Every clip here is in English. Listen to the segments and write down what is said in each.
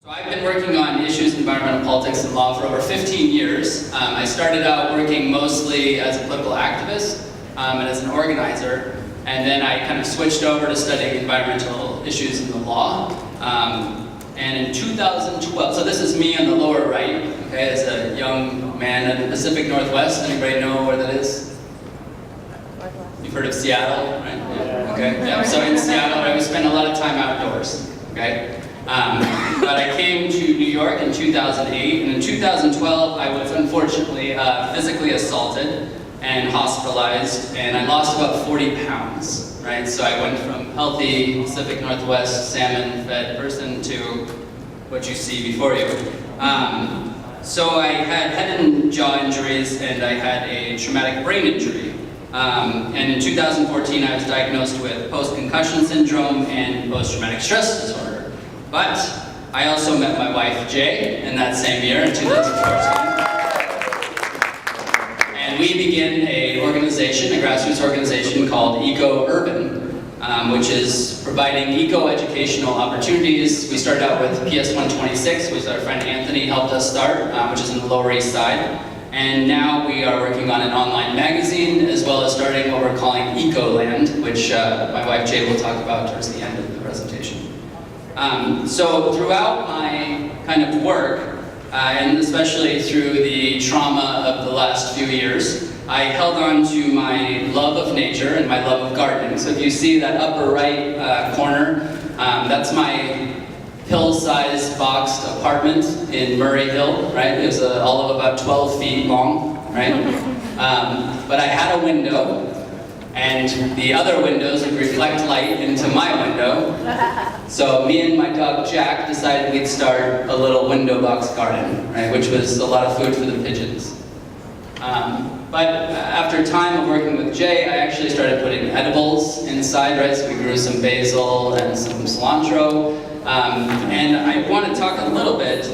So I've been working on issues in environmental politics and law for over 15 years. I started out working mostly as a political activist and as an organizer, and then I kind of switched over to studying environmental issues in the law. And in 2012, so this is me on the lower right, okay, as a young man in the Pacific Northwest. Anybody know where that is? You've heard of Seattle, right? Yeah. Okay, yeah, so in Seattle, I spent a lot of time outdoors, okay? But I came to New York in 2008, and in 2012 I was unfortunately physically assaulted and hospitalized, and I lost about 40 pounds, right? So I went from healthy Pacific Northwest salmon-fed person to what you see before you. So I had head and jaw injuries, and I had a traumatic brain injury. And in 2014 I was diagnosed with post-concussion syndrome and post-traumatic stress disorder. But I also met my wife, Jay, in that same year, in 2014. And we began a grassroots organization called Eco-Urban, which is providing eco-educational opportunities. We started out with PS126, which our friend Anthony helped us start, which is in the Lower East Side. And now we are working on an online magazine, as well as starting what we're calling Ecoland, which my wife, Jay, will talk about towards the end of the presentation. So throughout my kind of work, and especially through the trauma of the last few years, I held on to my love of nature and my love of gardening. So if you see that upper right corner, that's my hill-sized boxed apartment in Murray Hill, right? It was all of about 12 feet long, right? But I had a window, and the other windows would reflect light into my window. So me and my dog Jack decided we'd start a little window box garden, right, which was a lot of food for the pigeons. But after time of working with Jay, I actually started putting edibles inside, right? So we grew some basil and some cilantro. And I want to talk a little bit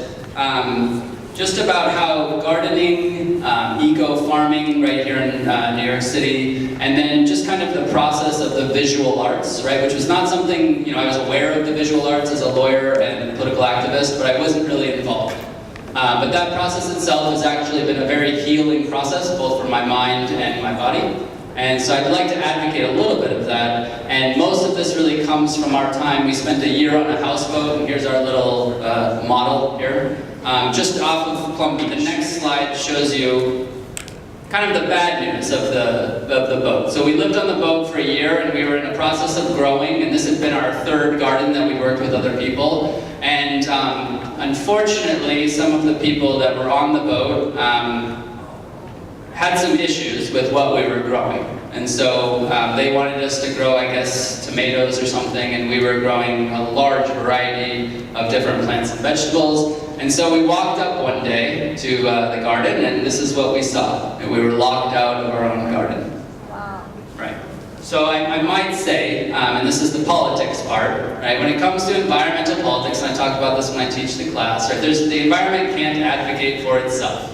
just about how gardening, eco-farming right here in New York City, and then just kind of the process of the visual arts, right, which was not something, I was aware of the visual arts as a lawyer and political activist, but I wasn't really involved. But that process itself has actually been a very healing process, both for my mind and my body. And so I'd like to advocate a little bit of that, and most of this really comes from our time. We spent a year on a houseboat, and here's our little model here, just off of Plum Beach. The next slide shows you kind of the bad news of the boat. So we lived on the boat for a year, and we were in a process of growing, and this had been our third garden that we worked with other people. And unfortunately, some of the people that were on the boat had some issues with what we were growing. And so they wanted us to grow, I guess, tomatoes or something, and we were growing a large variety of different plants and vegetables. And so we walked up one day to the garden, and this is what we saw. And we were locked out of our own garden. Wow. Right. So I might say, and this is the politics part, right? When it comes to environmental politics, and I talk about this when I teach the class, right? The environment can't advocate for itself.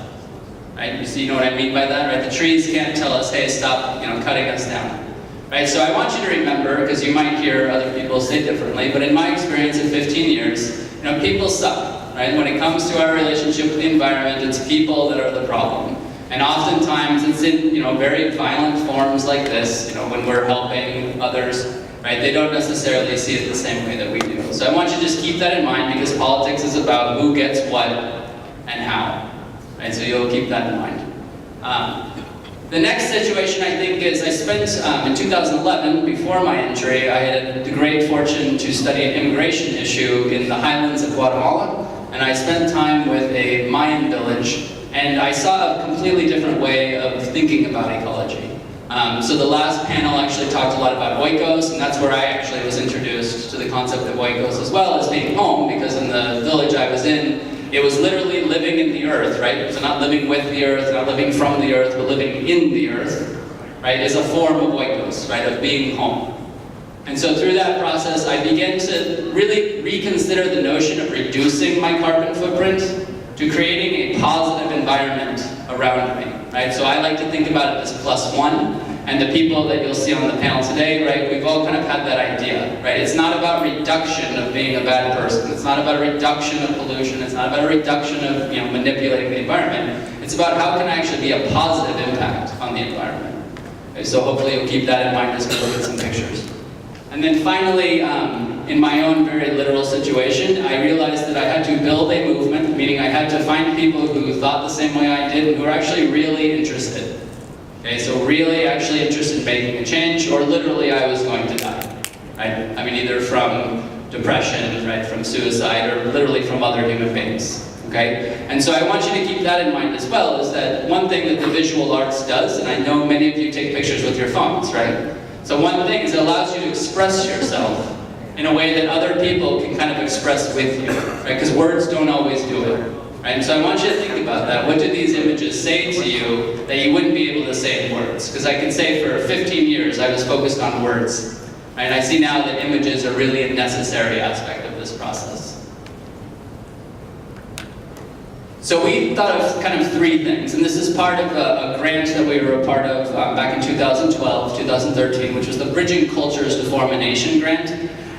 Right? You know what I mean by that, right? The trees can't tell us, hey, stop, cutting us down. Right? So I want you to remember, because you might hear other people say differently, but in my experience in 15 years, people suck. Right? When it comes to our relationship with the environment, it's people that are the problem. And oftentimes it's in very violent forms like this, when we're helping others, right? They don't necessarily see it the same way that we do. So I want you to just keep that in mind, because politics is about who gets what and how. Right, so you'll keep that in mind. The next situation, I think, is I spent, in 2011, before my injury, I had the great fortune to study an immigration issue in the highlands of Guatemala, and I spent time with a Mayan village, and I saw a completely different way of thinking about ecology. So the last panel actually talked a lot about oikos, and that's where I actually was introduced to the concept of oikos as well as being home, because in the village I was in, it was literally living in the earth, right? So not living with the earth, not living from the earth, but living in the earth, right, is a form of oikos, right, of being home. And so through that process, I began to really reconsider the notion of reducing my carbon footprint to creating a positive environment around me, right? So I like to think about it as +1, and the people that you'll see on the panel today, right, we've all kind of had that idea, right? It's not about reduction of being a bad person. It's not about a reduction of pollution. It's not about a reduction of, manipulating the environment. It's about how can I actually be a positive impact on the environment. Okay, so hopefully you'll keep that in mind as we look at some pictures. And then finally, in my own very literal situation, I realized that I had to build a movement, meaning I had to find people who thought the same way I did and who were actually really interested. Okay, so really actually interested in making a change, or literally I was going to die. Right? I mean, either from depression, right, from suicide, or literally from other human beings. Okay? And so I want you to keep that in mind as well, is that one thing that the visual arts does, and I know many of you take pictures with your phones, right? So one thing is it allows you to express yourself in a way that other people can kind of express with you, right? Because words don't always do it, right? And so I want you to think about that. What do these images say to you that you wouldn't be able to say in words? Because I can say for 15 years I was focused on words, right? And I see now that images are really a necessary aspect of this process. So we thought of kind of three things, and this is part of a grant that we were a part of back in 2012, 2013, which was the Bridging Cultures to Form a Nation grant.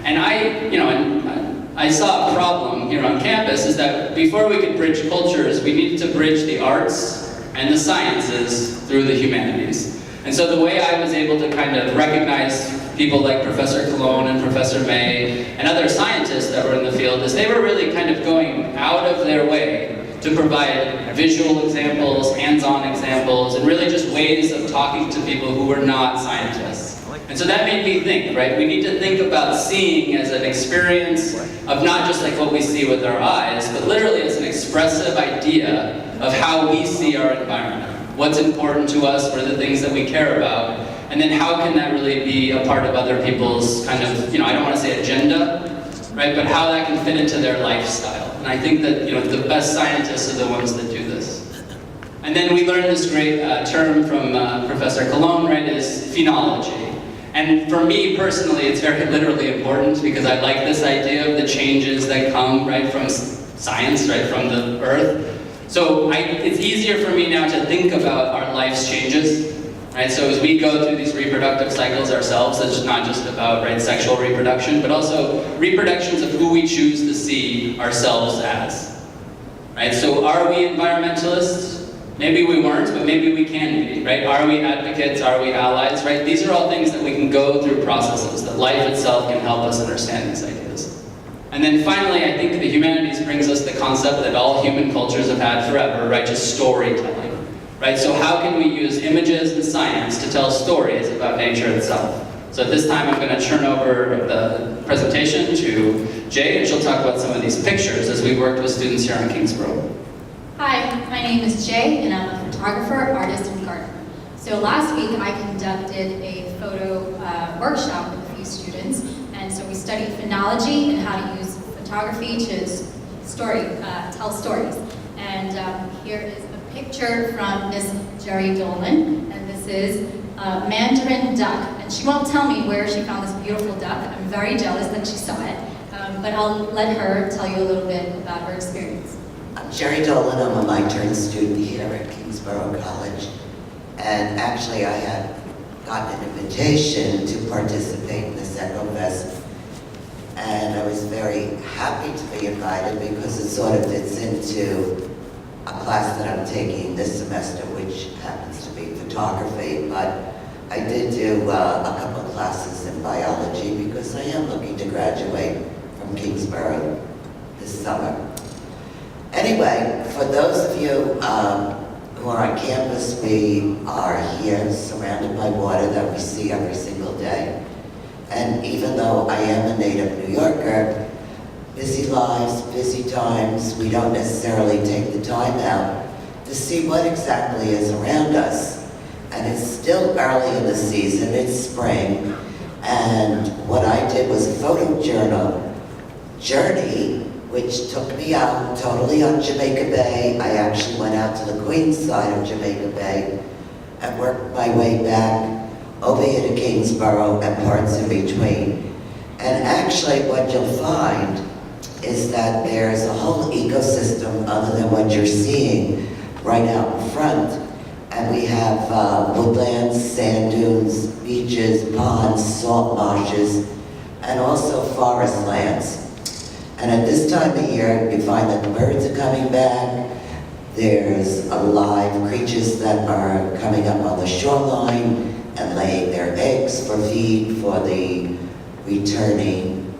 And I saw a problem here on campus is that before we could bridge cultures, we needed to bridge the arts and the sciences through the humanities. And so the way I was able to kind of recognize people like Professor Cologne and Professor May and other scientists that were in the field is they were really kind of going out of their way to provide visual examples, hands-on examples, and really just ways of talking to people who were not scientists. And so that made me think, right? We need to think about seeing as an experience of not just like what we see with our eyes, but literally as an expressive idea of how we see our environment. What's important to us, what are the things that we care about, and then how can that really be a part of other people's kind of, I don't want to say agenda, right? But how that can fit into their lifestyle. And I think that, the best scientists are the ones that do this. And then we learned this great term from Professor Cologne, right, is phenology. And for me personally, it's very literally important because I like this idea of the changes that come, right, from science, right, from the earth. So it's easier for me now to think about our life's changes, right? So as we go through these reproductive cycles ourselves, it's not just about, right, sexual reproduction, but also reproductions of who we choose to see ourselves as, right? So are we environmentalists? Maybe we weren't, but maybe we can be, right? Are we advocates? Are we allies, right? These are all things that we can go through processes, that life itself can help us understand these ideas. And then finally, I think the humanities brings us the concept that all human cultures have had forever, right? Just storytelling, right? So how can we use images and science to tell stories about nature itself? So at this time, I'm going to turn over the presentation to Jay, and she'll talk about some of these pictures as we worked with students here in Kingsborough. Hi, my name is Jay, and I'm a photographer, artist, and gardener. So last week I conducted a photo workshop with a few students, and so we studied phenology and how to use photography to tell stories. And here is a picture from Miss Jerry Dolan, and this is a mandarin duck. And she won't tell me where she found this beautiful duck. I'm very jealous that she saw it, but I'll let her tell you a little bit about her experience. I'm Jerry Dolan. I'm a my-turn student here at Kingsborough College. And actually, I had gotten an invitation to participate in the Eco-Fest. And I was very happy to be invited because it sort of fits into a class that I'm taking this semester, which happens to be photography. But I did do a couple classes in biology because I am looking to graduate from Kingsborough this summer. Anyway, for those of you who are on campus, we are here surrounded by water that we see every single day. And even though I am a native New Yorker, busy lives, busy times, we don't necessarily take the time out to see what exactly is around us. And it's still early in the season, it's spring, and what I did was a photo journey, which took me out totally on Jamaica Bay. I actually went out to the Queens side of Jamaica Bay and worked my way back over here to Kingsborough and parts in between. And actually what you'll find is that there's a whole ecosystem other than what you're seeing right out in front. And we have woodlands, sand dunes, beaches, ponds, salt marshes, and also forest lands. And at this time of year, you find that the birds are coming back. There's live creatures that are coming up on the shoreline and laying their eggs for feed for the returning,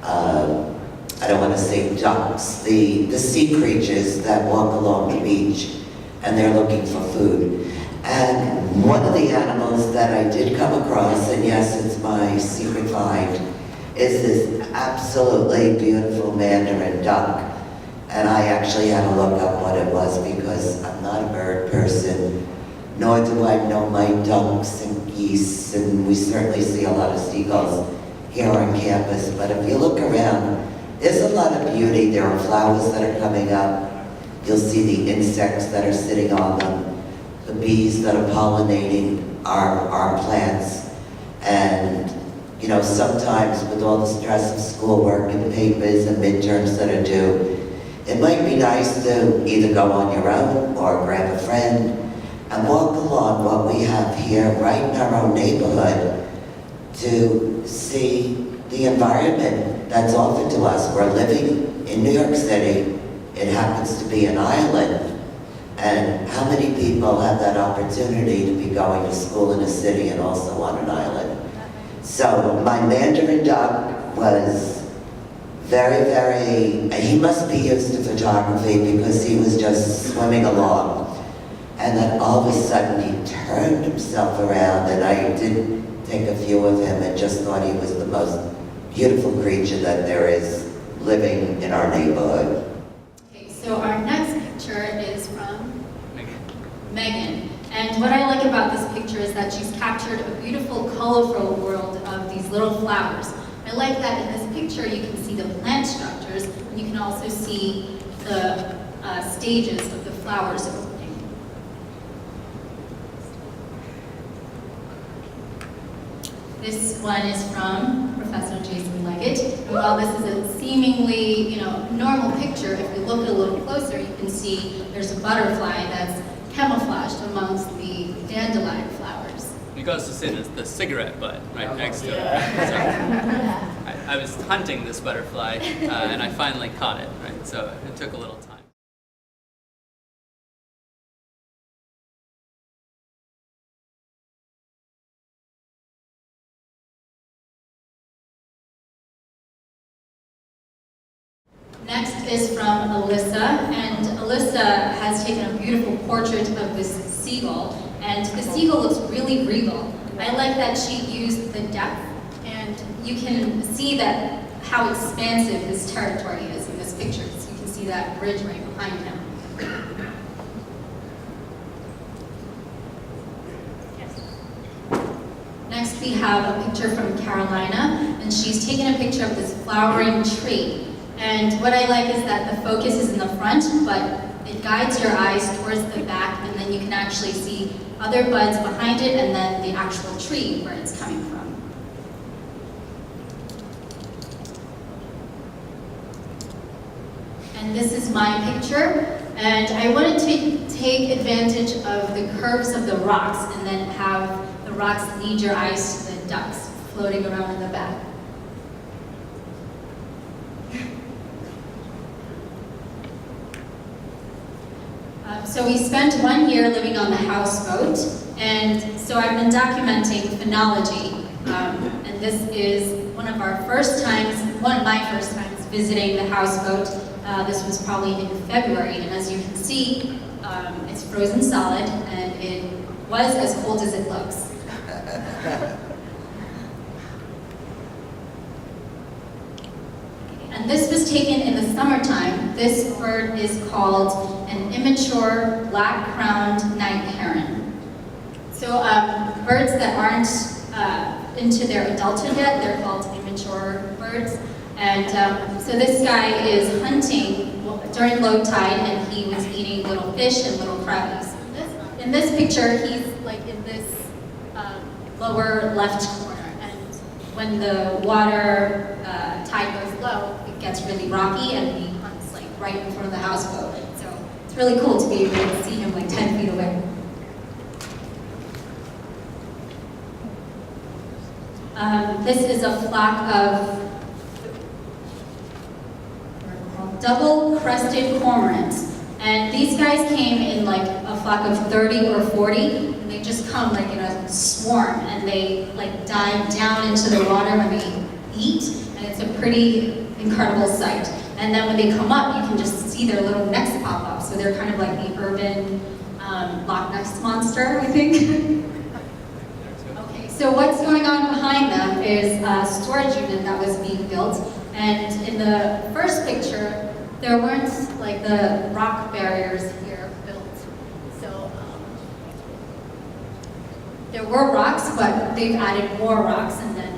I don't want to say ducks, the sea creatures that walk along the beach, and they're looking for food. And one of the animals that I did come across, and yes, it's my secret find, is this absolutely beautiful mandarin duck. And I actually had to look up what it was because I'm not a bird person, nor do I know my ducks and geese, and we certainly see a lot of seagulls here on campus. But if you look around, there's a lot of beauty. There are flowers that are coming up. You'll see the insects that are sitting on them, the bees that are pollinating our plants. And, you know, sometimes with all the stress of schoolwork and papers and midterms that are due, it might be nice to either go on your own or grab a friend and walk along what we have here right in our own neighborhood to see the environment that's offered to us. We're living in New York City. It happens to be an island. And how many people have that opportunity to be going to school in a city and also on an island? So my mandarin duck was he must be used to photography because he was just swimming along. And then all of a sudden he turned himself around, and I did take a few of him and just thought he was the most beautiful creature that there is living in our neighborhood. Okay, so our next picture is from Megan. And what I like about this picture is that she's captured a beautiful, colorful world of these little flowers. I like that in this picture you can see the plant structures, and you can also see the stages of the flowers opening. This one is from Professor Jason Leggett. And while this is a seemingly, normal picture, if you look a little closer, you can see there's a butterfly that's camouflaged amongst the dandelion flowers. You can also see the cigarette butt right next to it. So I was hunting this butterfly, and I finally caught it, right? So it took a little time. Next is from Alyssa, and Alyssa has taken a beautiful portrait of this seagull, and the seagull looks really regal. I like that she used the depth, and you can see that how expansive his territory is in this picture. So you can see that bridge right behind him. Next we have a picture from Carolina, and she's taken a picture of this flowering tree. And what I like is that the focus is in the front, but it guides your eyes towards the back, and then you can actually see other buds behind it, and then the actual tree where it's coming from. And this is my picture, and I wanted to take advantage of the curves of the rocks, and then have the rocks lead your eyes to the ducks floating around in the back. So we spent 1 year living on the houseboat, and so I've been documenting phenology, and this is one of my first times visiting the houseboat. This was probably in February, and as you can see, it's frozen solid, and it was as cold as it looks. And this was taken in the summertime. This bird is called an immature black-crowned night heron. So birds that aren't into their adulthood yet, they're called immature birds. And so this guy is hunting during low tide, and he was eating little fish and little crabbies. In this picture, he's like in this lower left corner. And when the water tide goes low, it gets really rocky, and he hunts like right in front of the houseboat. So it's really cool to be able to see him like 10 feet away. This is a flock of double-crested cormorants. And these guys came in like a flock of 30 or 40, and they just come like in a swarm, and they like dive down into the water when they eat, and it's a pretty incredible sight. And then when they come up, you can just see their little necks pop up, so they're kind of like the urban Loch Ness monster, I think. Okay, so what's going on behind them is a storage unit that was being built, and in the first picture, there weren't like the rock barriers here built. So there were rocks, but they've added more rocks and then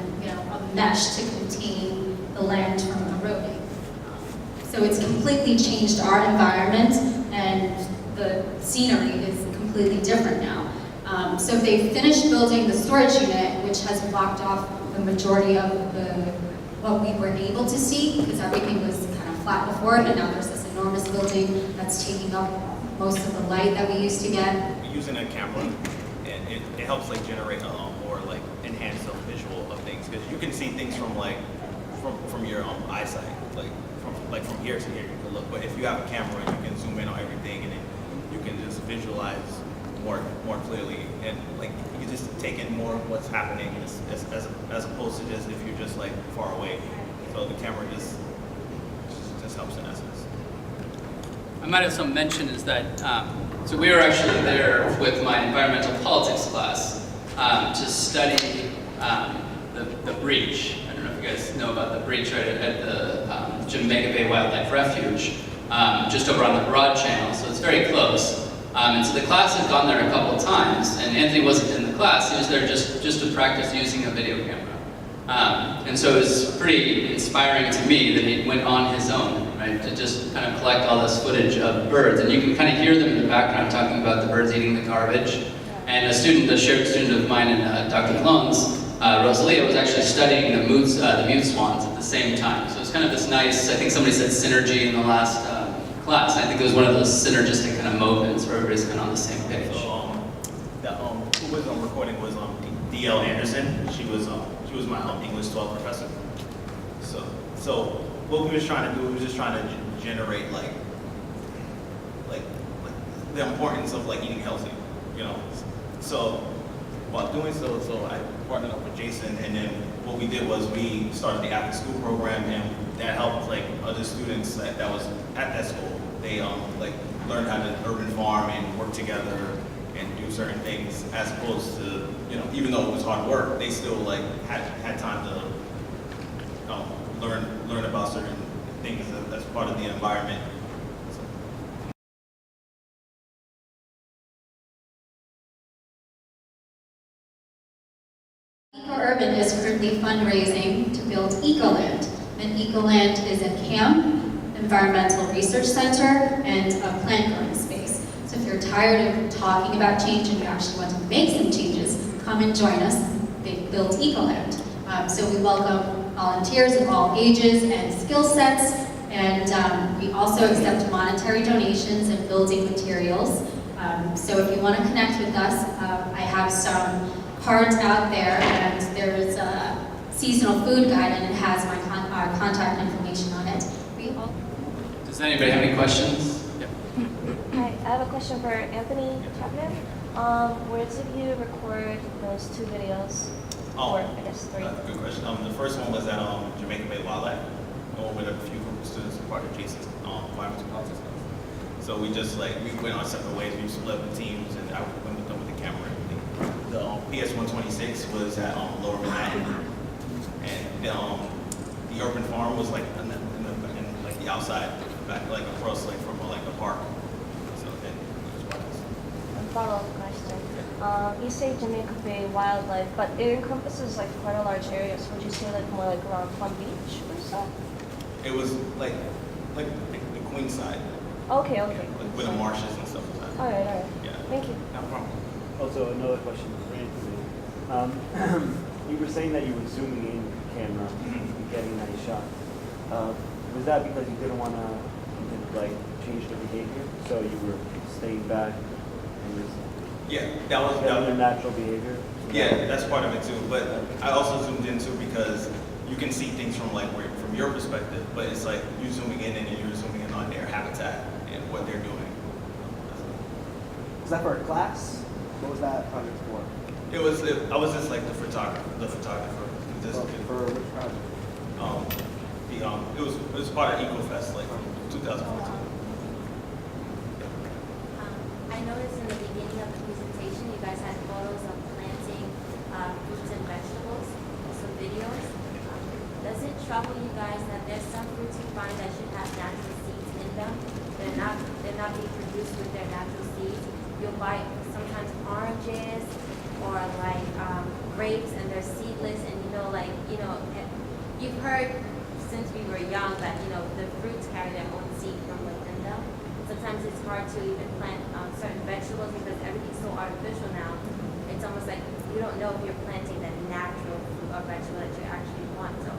a mesh to contain the land from eroding. So it's completely changed our environment, and the scenery is completely different now. So they finished building the storage unit, which has blocked off the majority of what we were able to see, because everything was kind of flat before, and now there's this enormous building that's taking up most of the light that we used to get. Using a camera, and it helps like generate a more like enhance the visual of things, because you can see things from your eyesight, from here to here you can look. But if you have a camera, you can zoom in on everything, and then you can just visualize more clearly, and like you can just take in more of what's happening as opposed to just if you're just like far away. So the camera just helps in essence. I might have some mention is that, so we were actually there with my environmental politics class to study the breach. I don't know if you guys know about the breach right at the Jamaica Bay Wildlife Refuge, just over on the Broad Channel, so it's very close. And so the class had gone there a couple of times, and Anthony wasn't in the class, he was there just to practice using a video camera. And so it was pretty inspiring to me that he went on his own, right, to just kind of collect all this footage of birds. And you can kind of hear them in the background talking about the birds eating the garbage. And a shared student of mine in Dr. Clone's, Rosalia, was actually studying the mute swans at the same time. So it's kind of this nice, I think somebody said synergy in the last class. I think it was one of those synergistic kind of moments where everybody's kind of on the same page. So who was recording was D.L. Anderson. She was my English 12 professor. So what we was trying to do, we was just trying to generate like the importance of like eating healthy, So while doing so I partnered up with Jason, and then what we did was we started the after school program, and that helped like other students that was at that school. They like learned how to urban farm and work together and do certain things, as opposed to, even though it was hard work, they still like had time to learn about certain things as part of the environment. EcoUrban is currently fundraising to build Ecoland. And Ecoland is a camp, environmental research center, and a plant growing space. So if you're tired of talking about change and you actually want to make some changes, come and join us. They built Ecoland. So we welcome volunteers of all ages and skill sets, and we also accept monetary donations and building materials. So if you want to connect with us, I have some cards out there, and there's a seasonal food guide, and it has our contact information on it. Does anybody have any questions? Yep. Hi, I have a question for Anthony Chapman. Where did you record those 2 videos? Or I guess 3. That's a good question. The first one was at Jamaica Bay Wildlife, with a few group of students, part of Jason's environmental politics class. So we just we went our separate ways. We split up in teams, and I went with them with the camera and everything. The PS-126 was at Lower Manhattan, and the urban farm was in the outside, back across from a park. So then it was part of this. A follow-up question. You say Jamaica Bay Wildlife, but it encompasses quite a large area. So would you say more around Palm Beach or so? It was like the Queen side. Okay. With the marshes and stuff like that. All right. Yeah. Thank you. No problem. Also, another question for Anthony. You were saying that you were zooming in with the camera and getting a nice shot. Was that because you didn't want to change the behavior, so you were staying back and Yeah, that was their natural behavior? Yeah, that's part of it too. But I also zoomed in too because you can see things from from your perspective, but it's like you zooming in and you're zooming in on their habitat and what they're doing. Was that for a class? What was that project for? I was just like the photographer. Just, For which project? it was part of EcoFest, like 2014. I noticed in the beginning of the presentation, you guys had photos of planting fruits and vegetables, some videos. Does it trouble you guys that there's some fruits you find that should have natural seeds in them? They're not being produced with their natural seeds. You'll buy sometimes oranges or like grapes and they're seedless, and you've heard since we were young that the fruits carry their own seed from within them. Sometimes it's hard to even plant certain vegetables because everything's so artificial now. It's almost like you don't know if you're planting the natural fruit or vegetable that you actually want. So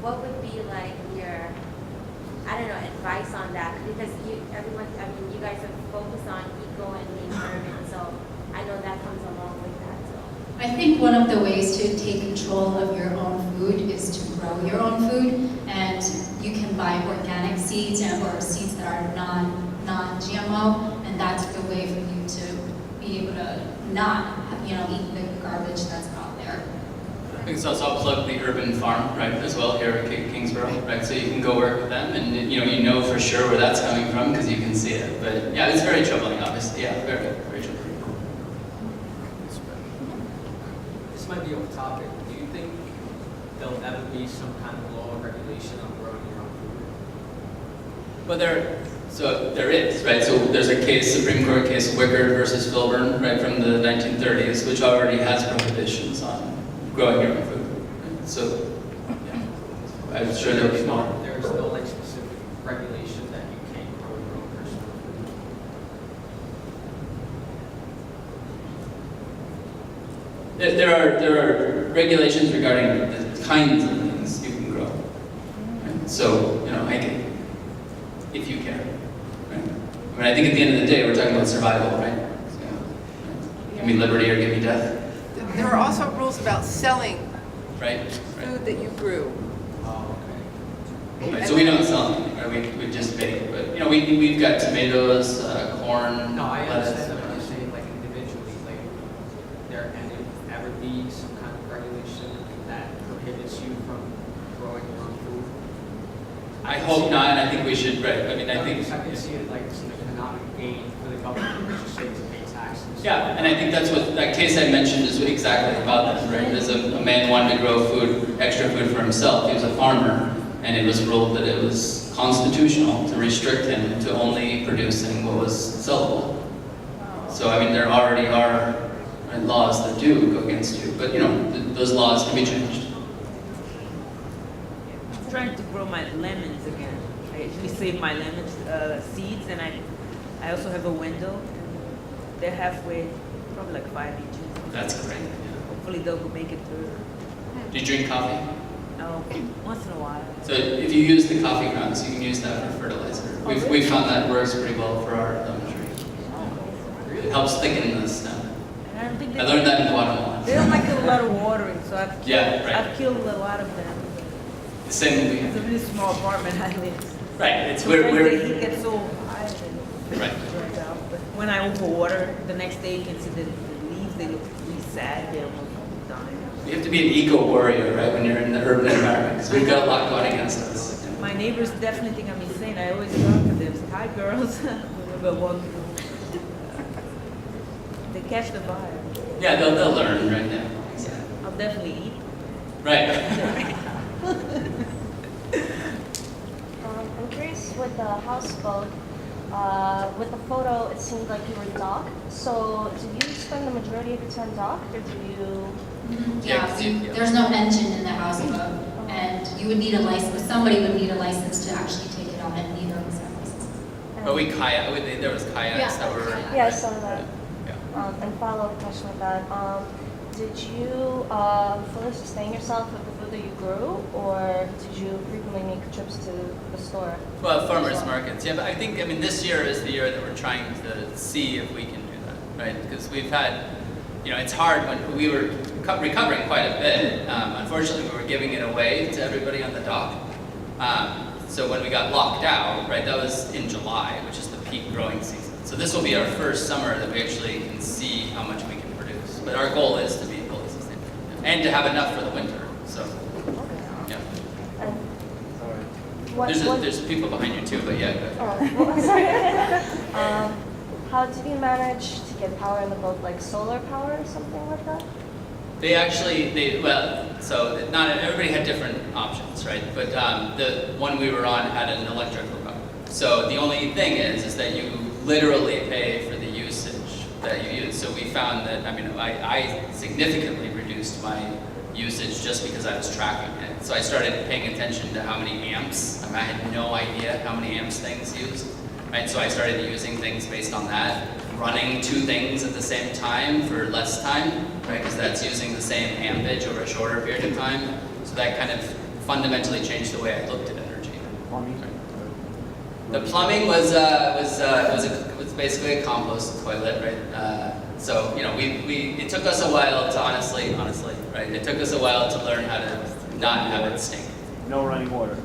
what would be like your, advice on that? Because you guys are focused on eco and being urban, so I know that comes along with that. So I think one of the ways to take control of your own food is to grow your own food, and you can buy organic seeds or seeds that are non-GMO, and that's a good way for you to be able to not, eat the garbage that's out there. I think so. I'll plug the Urban Farm, right, as well here at Kingsborough, right? So you can go work with them, and you know for sure where that's coming from because you can see it. But yeah, it's very troubling, obviously. Yeah, very, very troubling. This might be off topic. Do you think there'll ever be some kind of law or regulation on growing your own food? Well, there is, right? So there's a case, Supreme Court case, Wickard versus Filburn, right, from the 1930s, which already has prohibitions on growing your own food. Right? So, yeah, I'm sure there'll be more. There's no like specific regulation that you can't grow your own personal food. There are regulations regarding the kinds of things you can grow. Right? So, if you can. Right? I mean, I think at the end of the day, we're talking about survival, right? So, give me liberty or give me death. There are also rules about selling Right? food that you grew. Oh, okay. Right, so we don't sell anything, right? We just bake. But we've got tomatoes, corn, No, I lettuce. understand that. I'm just saying, like individually, like there can ever be some kind of regulation that prohibits you from growing your own food. I hope not, and I think we should. Right? I mean, I think. I can see it like it's an economic gain for the government, which is saying to pay taxes. Yeah, and I think that's what that case I mentioned is exactly about that, right? There's a man wanted to grow extra food for himself. He was a farmer, and it was ruled that it was constitutional to restrict him to only producing what was sellable. So I mean, there already are laws that do go against you, but those laws can be changed. I'm trying to grow my lemons again. I usually save my lemon seeds, and I also have a window. They're halfway, probably like 5 inches. That's great. Hopefully they'll make it through. Do you drink coffee? Oh, once in a while. So if you use the coffee grounds, you can use that for fertilizer. We've found that works pretty well for our lemon tree. It helps thicken the stem. And I don't think I learned that in Guatemala. They don't like a lot of watering, so I've killed a lot of them. The same we It's a have. really small apartment I live. Right. It's Sometimes we're the heat gets so high and right. it dries out. But when I overwater, the next day you can see the leaves, they look really sad, they're almost dying. You have to be an eco warrior, right, when you're in the urban environment, because we've got a lot going against us. My neighbors definitely think I'm insane. I always talk to them, say, hi girls, whenever I walk through. They catch the vibe. Yeah, they'll learn right now. I'll definitely eat. Right. I'm curious with the houseboat, with the photo, it seemed like you were docked. So did you spend the majority of your time docked, or do you? Yeah, 'cause there's no engine in the houseboat, and you would need a license, somebody would need a license to actually take it on, and neither of us have licenses. But we there was kayaks that were. Yeah, I saw that. Yeah. And follow-up question with that. Did you fully sustain yourself with the food that you grew, or did you frequently make trips to the store? Well, farmers markets. Yeah, but I think this year is the year that we're trying to see if we can do that. right? Because we've had, it's hard when we were recovering quite a bit. Unfortunately, we were giving it away to everybody on the dock. So when we got locked out, right, that was in July, which is the peak growing season. So this will be our first summer that we actually can see how much we can produce. But our goal is to be fully sustainable and to have enough for the winter. So, yeah. There's people behind you too, but yeah. How did you manage to get power in the boat, like solar power or something like that? So not everybody had different options, right? But the one we were on had an electric hookup. So the only thing is that you literally pay for the usage that you use. So we found that, I significantly reduced my usage just because I was tracking it. So I started paying attention to how many amps. I had no idea how many amps things used, right? So I started using things based on that, running two things at the same time for less time, right? Because that's using the same ampage over a shorter period of time. So that kind of fundamentally changed the way I looked at energy. Plumbing? The plumbing was basically a compost toilet, right? So it took us a while to honestly, right? It took us a while to learn how to not have it stink. No running water.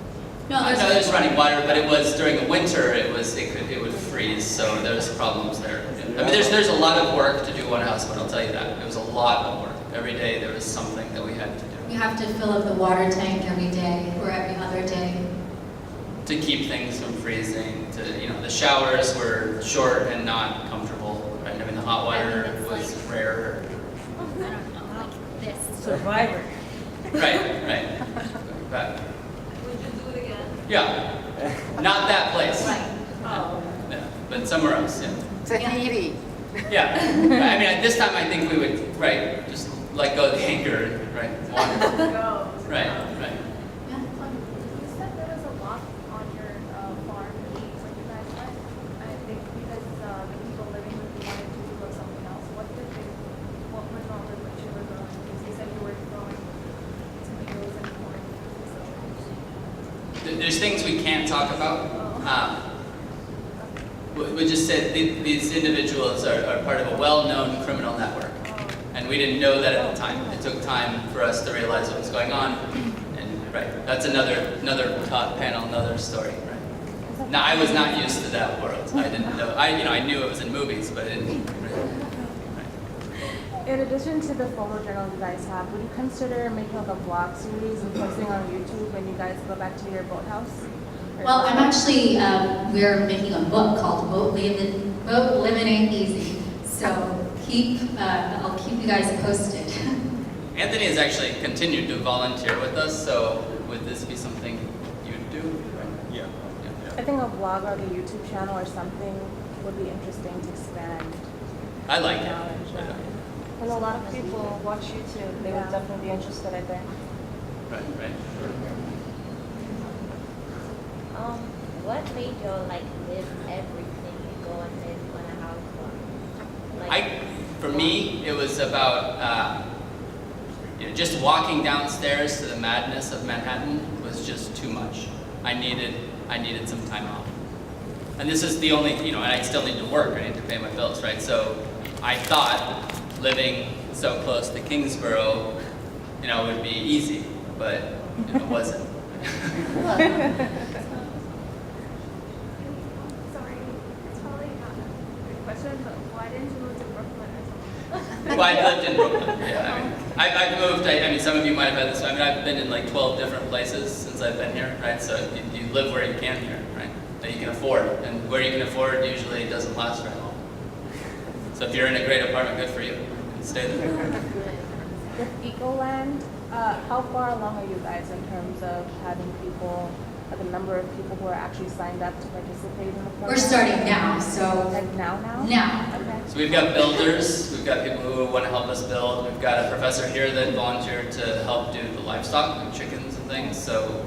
No, there's running water, but it was during the winter. It would freeze, so there's problems there. There's a lot of work to do one house, but I'll tell you that it was a lot of work. Every day there was something that we had to do. You have to fill up the water tank every day or every other day. To keep things from freezing, the showers were short and not comfortable, right? The hot water was rare. I don't know, like this. Survivor. Right. But, Would you do it again? yeah, not that place. Right. Yeah, but somewhere else, yeah. Tahiti. Yeah, at this time I think we would, right, just let go of the anchor, right, wander. Right. Yeah, fun. You said there was a lot on your farm when you guys went. I think because the people living with you wanted to do something else. What went on with what you were growing? Because you said you were growing tomatoes and corn. There's things we can't talk about. We just said these individuals are part of a well-known criminal network. And we didn't know that at the time. It took time for us to realize what was going on. And right, that's another panel, another story, right? Now, I was not used to that world. I didn't know, I knew it was in movies, but I didn't, right. In addition to the photojournal you guys have, would you consider making like a vlog series and posting on YouTube when you guys go back to your boathouse? Well, I'm actually, we're making a book called Boat Living Ain't Easy. So I'll keep you guys posted. Anthony has actually continued to volunteer with us, so would this be something you'd do? Right? Yeah. I think a vlog or the YouTube channel or something would be interesting to expand. I like it. knowledge. And a lot of people watch YouTube. They would definitely be interested, I think. Right. What made you live everything you go and live on a house farm? For me, it was about just walking downstairs to the madness of Manhattan was just too much. I needed some time off. And this is the only, and I still need to work, I need to pay my bills, right? So I thought living so close to Kingsborough, would be easy, but it wasn't. Sorry, it's probably not a good question, but why didn't you move to Brooklyn or something? Well, I lived in Brooklyn, yeah. I've moved, some of you might have had this, I've been in 12 different places since I've been here, right? So you live where you can here, right? That you can afford, and where you can afford usually doesn't last very long. So if you're in a great apartment, good for you. Stay there. With Ecoland, how far along are you guys in terms of having people, the number of people who are actually signed up to participate in the program? We're starting now, so. Like now? Now. Okay. So we've got builders, we've got people who want to help us build, we've got a professor here that volunteered to help do the livestock, like chickens and things, so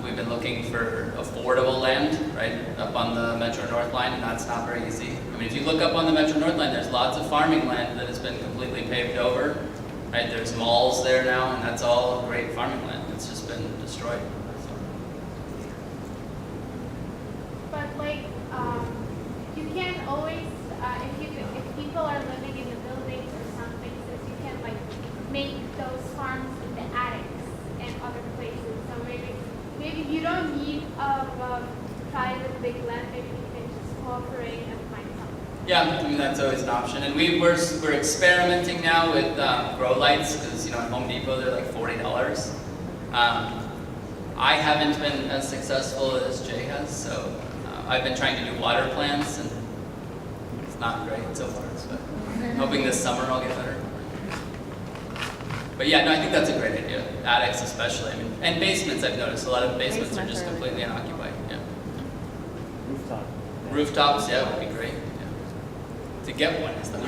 we've been looking for affordable land, right, up on the Metro North line, and that's not very easy. If you look up on the Metro North line, there's lots of farming land that has been completely paved over, right? There's malls there now, and that's all great farming land. It's just been destroyed. But you can't always, if you people are living in the buildings or some places, you can like make those farms in the attics and other places. So maybe you don't need a private big land. Maybe you can just cooperate and find something. Yeah, I mean, that's always an option. And we're experimenting now with grow lights because, at Home Depot they're like $40. I haven't been as successful as Jay has, so I've been trying to do water plants, and it's not great so far. But I'm hoping this summer I'll get better. But yeah, no, I think that's a great idea. Attics especially. I mean, and basements. I've noticed a lot of basements are just completely unoccupied. Yeah. Rooftop. Rooftops, yeah, would be great. Yeah. To get one is the